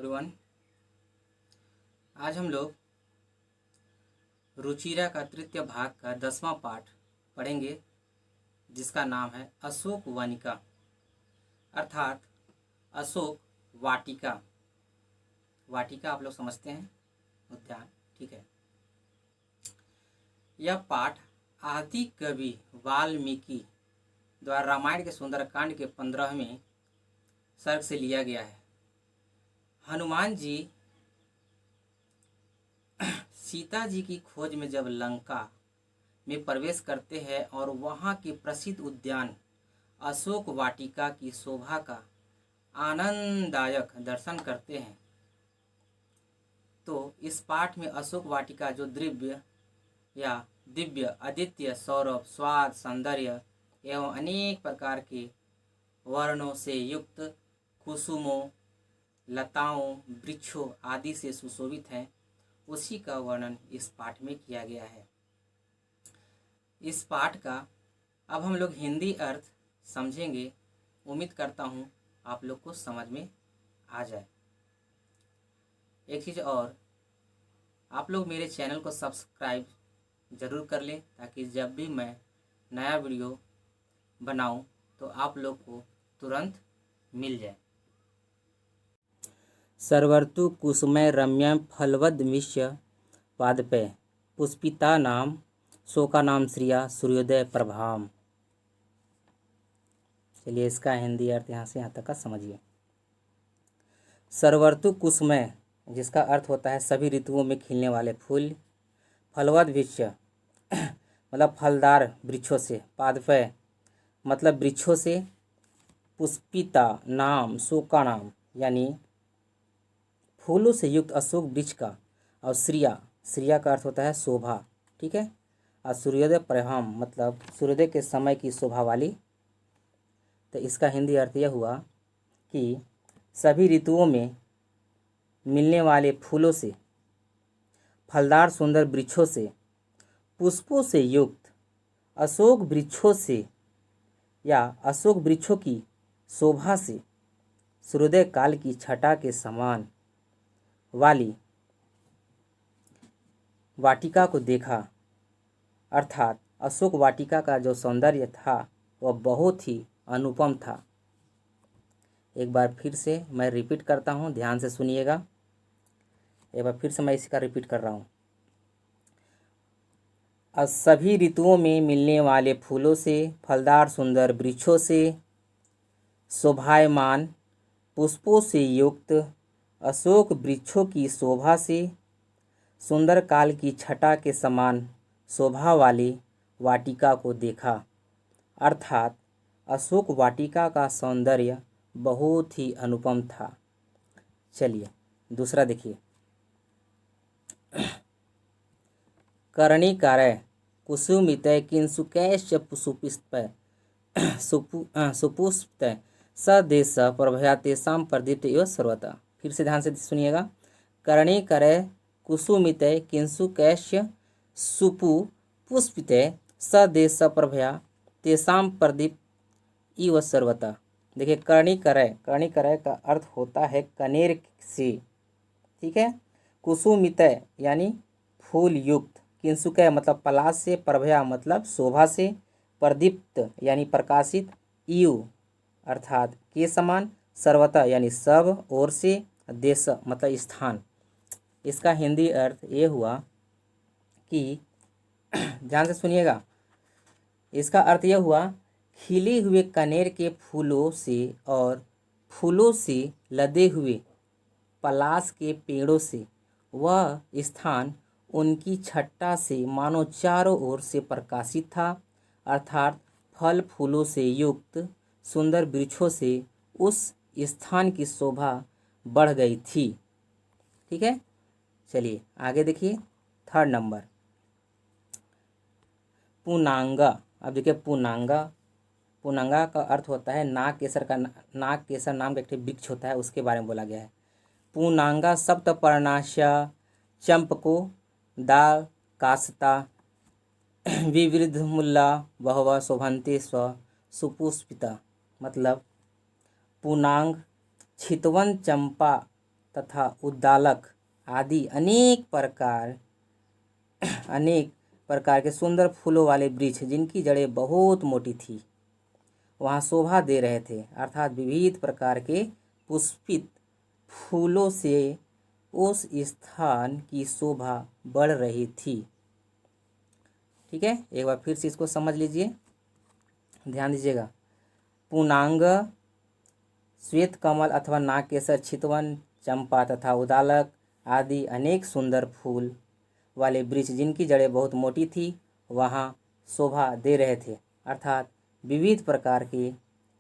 Everyone. आज हम लोग रुचिरा का तृतीय भाग का 10वां पाठ पढ़ेंगे, जिसका नाम है अशोक वनिका अर्थात अशोक वाटिका। वाटिका आप लोग समझते हैं, उद्यान, ठीक है। यह पाठ आदि कवि वाल्मीकि द्वारा रामायण के सुंदरकांड के 15वें सर्ग से लिया गया है। हनुमान जी सीता जी की खोज में जब लंका में प्रवेश करते हैं और वहाँ के प्रसिद्ध उद्यान अशोक वाटिका की शोभा का आनंददायक दर्शन करते हैं, तो इस पाठ में अशोक वाटिका जो दिव्य आदित्य सौरभ स्वाद सौंदर्य एवं अनेक प्रकार के वर्णों से युक्त कुसुमों लताओं वृक्षों आदि से सुशोभित है, उसी का वर्णन इस पाठ में किया गया है। इस पाठ का अब हम लोग हिंदी अर्थ समझेंगे। उम्मीद करता हूँ आप लोग को समझ में आ जाए। एक चीज़ और, आप लोग मेरे चैनल को सब्सक्राइब ज़रूर कर लें, ताकि जब भी मैं नया वीडियो बनाऊं तो आप लोग को तुरंत मिल जाए। सर्वर्तु कुसुमय रम्यं फलवद्मिश्य पादपै पुष्पिता नाम शोका नाम श्रिया सूर्योदय प्रभाम। चलिए इसका हिंदी अर्थ यहाँ से यहाँ तक का समझिए। सर्वर्तु कुसुमय, जिसका अर्थ होता है सभी ऋतुओं में खिलने वाले फूल। फलवद वृक्ष मतलब फलदार वृक्षों से। पादपय मतलब वृक्षों से। पुष्पिता नाम शोका नाम यानी फूलों से युक्त अशोक वृक्ष का। और श्रिया का अर्थ होता है शोभा, ठीक है। और सूर्योदय प्रभाम मतलब सूर्योदय के समय की शोभा वाली। तो इसका हिंदी अर्थ यह हुआ कि सभी ऋतुओं में मिलने वाले फूलों से, फलदार सुंदर वृक्षों से, पुष्पों से युक्त अशोक वृक्षों से या अशोक वृक्षों की शोभा से सूर्योदय काल की छटा के समान वाली वाटिका को देखा। अर्थात अशोक वाटिका का जो सौंदर्य था वह बहुत ही अनुपम था। एक बार फिर से मैं रिपीट करता हूँ, ध्यान से सुनिएगा। एक बार फिर से मैं इसका रिपीट कर रहा हूँ। सभी ऋतुओं में मिलने वाले फूलों से, फलदार सुंदर वृक्षों से, शोभायमान पुष्पों से युक्त अशोक वृक्षों की शोभा से सुंदर काल की छटा के समान शोभा वाली वाटिका को देखा। अर्थात अशोक वाटिका का सौंदर्य बहुत ही अनुपम था। चलिए दूसरा देखिए। कर्णिकारय कुसुमितय किंसुकैश्च सुपुष्पय सुपुष्पतय सदेश प्रभया तेषां प्रदीप्त एव सर्वथा। फिर से ध्यान से सुनिएगा। कर्णिकारय कुसुमितय किंसुकैश्च सुपुष्पितय सदेश प्रभया तेषां प्रदीप्त इव सर्वथा। देखिए कर्णिकारय का अर्थ होता है कनेर से, ठीक है। कुसुमितय यानी फूल युक्त, किंसुकय मतलब पलाश से, प्रभया मतलब शोभा से, प्रदीप्त यानी प्रकाशित, इव अर्थात के समान, सर्वथा यानी सब ओर से, देश मतलब स्थान। इसका हिंदी अर्थ ये हुआ कि ध्यान से सुनिएगा। इसका अर्थ यह हुआ खिले हुए कनेर के फूलों से और फूलों से लदे हुए पलाश के पेड़ों से वह स्थान उनकी छट्टा से मानो चारों ओर से प्रकाशित था। अर्थात फल फूलों से युक्त सुंदर वृक्षों से उस स्थान की शोभा बढ़ गई थी, ठीक है। चलिए आगे देखिए। थर्ड नंबर पूर्णांगा। अब देखिए पूर्णांगा का अर्थ होता है नाग केसर नाम का एक वृक्ष होता है, उसके बारे में बोला गया है। पूर्णांगा सप्तपर्णाश्य चंपको दाल कासता विवृद्धमुल्ला बहवा शोभन्ते स्व सुपुष्पिता। मतलब पूर्णांग छितवन चंपा तथा उद्दालक आदि अनेक प्रकार के सुंदर फूलों वाले वृक्ष जिनकी जड़ें बहुत मोटी थी वहाँ शोभा दे रहे थे, अर्थात विविध प्रकार के पुष्पित फूलों से उस स्थान की शोभा बढ़ रही थी। ठीक है, एक बार फिर से इसको समझ लीजिए, ध्यान दीजिएगा। पूर्णांग, श्वेत कमल अथवा नागकेसर, चितवन, चंपा तथा उदालक आदि अनेक सुंदर फूल वाले वृक्ष जिनकी जड़ें बहुत मोटी थी वहाँ शोभा दे रहे थे, अर्थात विविध प्रकार के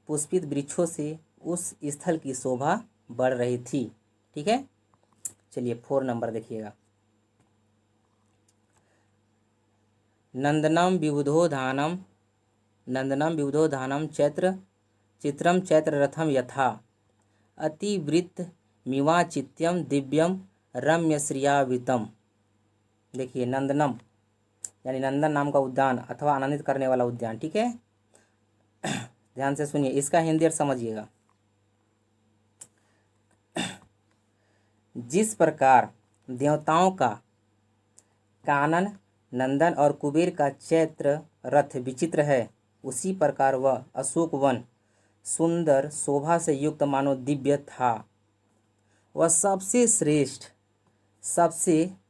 पुष्पित वृक्षों से उस स्थल की शोभा बढ़ रही थी। ठीक है, चलिए 4 नंबर देखिएगा। नंदनम विबुधो धानम चित्रम चैत्र रथम यथा अतिवृत्त मिवाचित्यम दिव्यम रम्य श्रियावितम। देखिए, नंदनम यानी नंदन नाम का उद्यान अथवा आनंदित करने वाला उद्यान। ठीक है, ध्यान से सुनिए, इसका हिंदी अर्थ समझिएगा। जिस प्रकार देवताओं का कानन, नंदन और कुबेर का चैत्र रथ विचित्र है, उसी प्रकार वह अशोक वन सुंदर शोभा से युक्त मानो दिव्य था। वह सबसे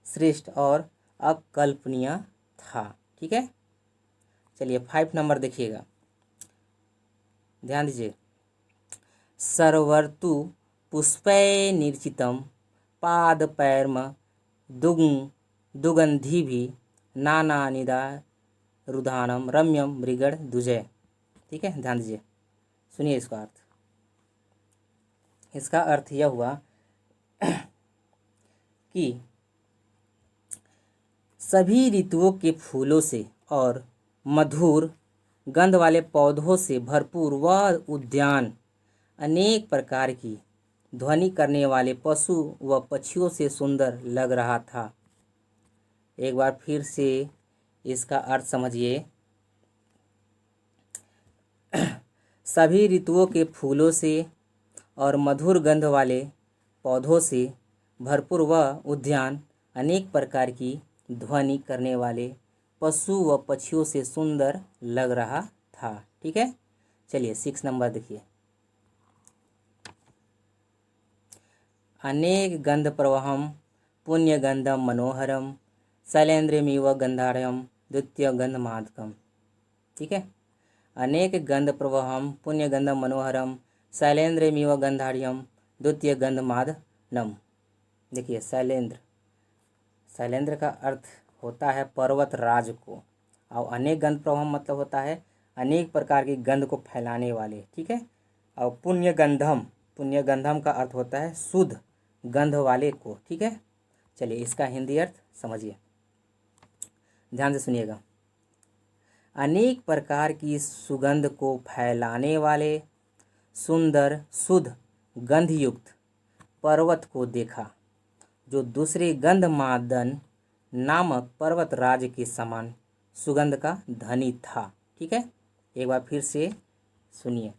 श्रेष्ठ और अकल्पनीय था। ठीक है, चलिए 5 नंबर देखिएगा, ध्यान दीजिए। सर्वर्तु पुष्पै निर्चितम पादपैर्म दुगंधी भी नाना निदा रुधानम रम्यम मृगण दुजय। ठीक है, ध्यान दीजिए, सुनिए इसका अर्थ। इसका अर्थ यह हुआ कि सभी ऋतुओं के फूलों से और मधुर गंध वाले पौधों से भरपूर वह उद्यान अनेक प्रकार की ध्वनि करने वाले पशु व पक्षियों से सुंदर लग रहा था। एक बार फिर से इसका अर्थ समझिए। सभी ऋतुओं के फूलों से और मधुर गंध वाले पौधों से भरपूर वह उद्यान अनेक प्रकार की ध्वनि करने वाले पशु व पक्षियों से सुंदर लग रहा था। ठीक है, चलिए 6 नंबर देखिए। अनेक गंध प्रवाहम पुण्य गंधम मनोहरम शैलेंद्रमिव गंधारयम द्वितीय गंधमादकम। ठीक है, अनेक गंध प्रवाहम पुण्य गंधम मनोहरम शैलेंद्रमिव गंधार्यम द्वितीय गंधमादनम। देखिए, शैलेंद्र का अर्थ होता है पर्वत राज को, और अनेक गंध प्रवाहम मतलब होता है अनेक प्रकार की गंध को फैलाने वाले। ठीक है, और पुण्य गंधम का अर्थ होता है शुद्ध गंध वाले को। ठीक है, चलिए इसका हिंदी अर्थ समझिए, ध्यान से सुनिएगा। अनेक प्रकार की सुगंध को फैलाने वाले सुंदर शुद्ध गंधयुक्त पर्वत को देखा जो दूसरे गंधमादन नामक पर्वत राज के समान सुगंध का धनी था। ठीक है, एक बार फिर से सुनिए।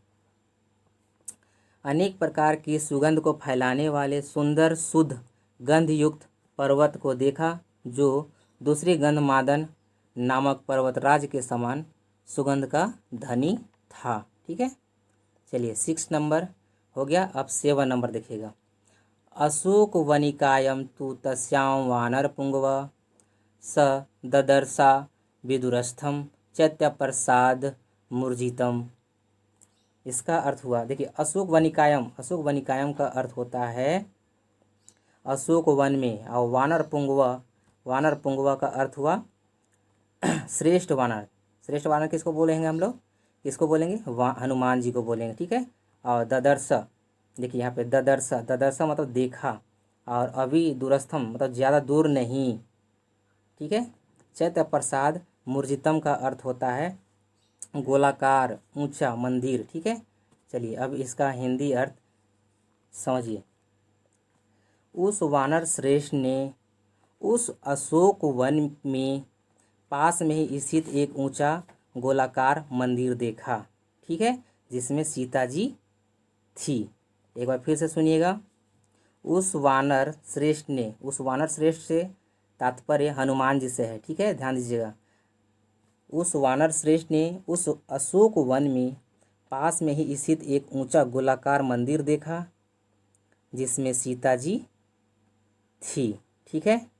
अनेक प्रकार की सुगंध को फैलाने वाले सुंदर शुद्ध गंधयुक्त पर्वत को देखा जो दूसरे गंधमादन नामक पर्वतराज के समान सुगंध का धनी था। ठीक है, चलिए 6 नंबर हो गया। अब 7 नंबर देखिएगा। अशोक वनिकायम तु तस्यां वानर पुंगव स ददर्शा विदुरस्थम चैत्य प्रसाद मूर्जितम। इसका अर्थ हुआ, देखिए, अशोक वनिकायम का अर्थ होता है अशोक वन में, और वानर पुंगवा का अर्थ हुआ श्रेष्ठ वानर किसको बोलेंगे हम लोग? किसको बोलेंगे? हनुमान जी को बोलेंगे। ठीक है, और ददर्श, देखिए यहाँ पे ददर्श मतलब देखा, और अभी दूरस्थम मतलब ज़्यादा दूर नहीं। ठीक है, चैत्य प्रसाद मूर्जितम का अर्थ होता है गोलाकार ऊंचा मंदिर। ठीक है, चलिए अब इसका हिंदी अर्थ समझिए। उस वानर श्रेष्ठ ने उस अशोक वन में पास में ही स्थित एक ऊंचा गोलाकार मंदिर देखा। ठीक है, जिसमें सीता जी थी। एक बार फिर से सुनिएगा। उस वानर श्रेष्ठ ने, उस वानर श्रेष्ठ से तात्पर्य हनुमान जी से है, ठीक है, ध्यान दीजिएगा। उस वानर श्रेष्ठ ने उस अशोक वन में पास में ही स्थित एक ऊंचा गोलाकार मंदिर देखा जिसमें सीता जी थी, ठीक है।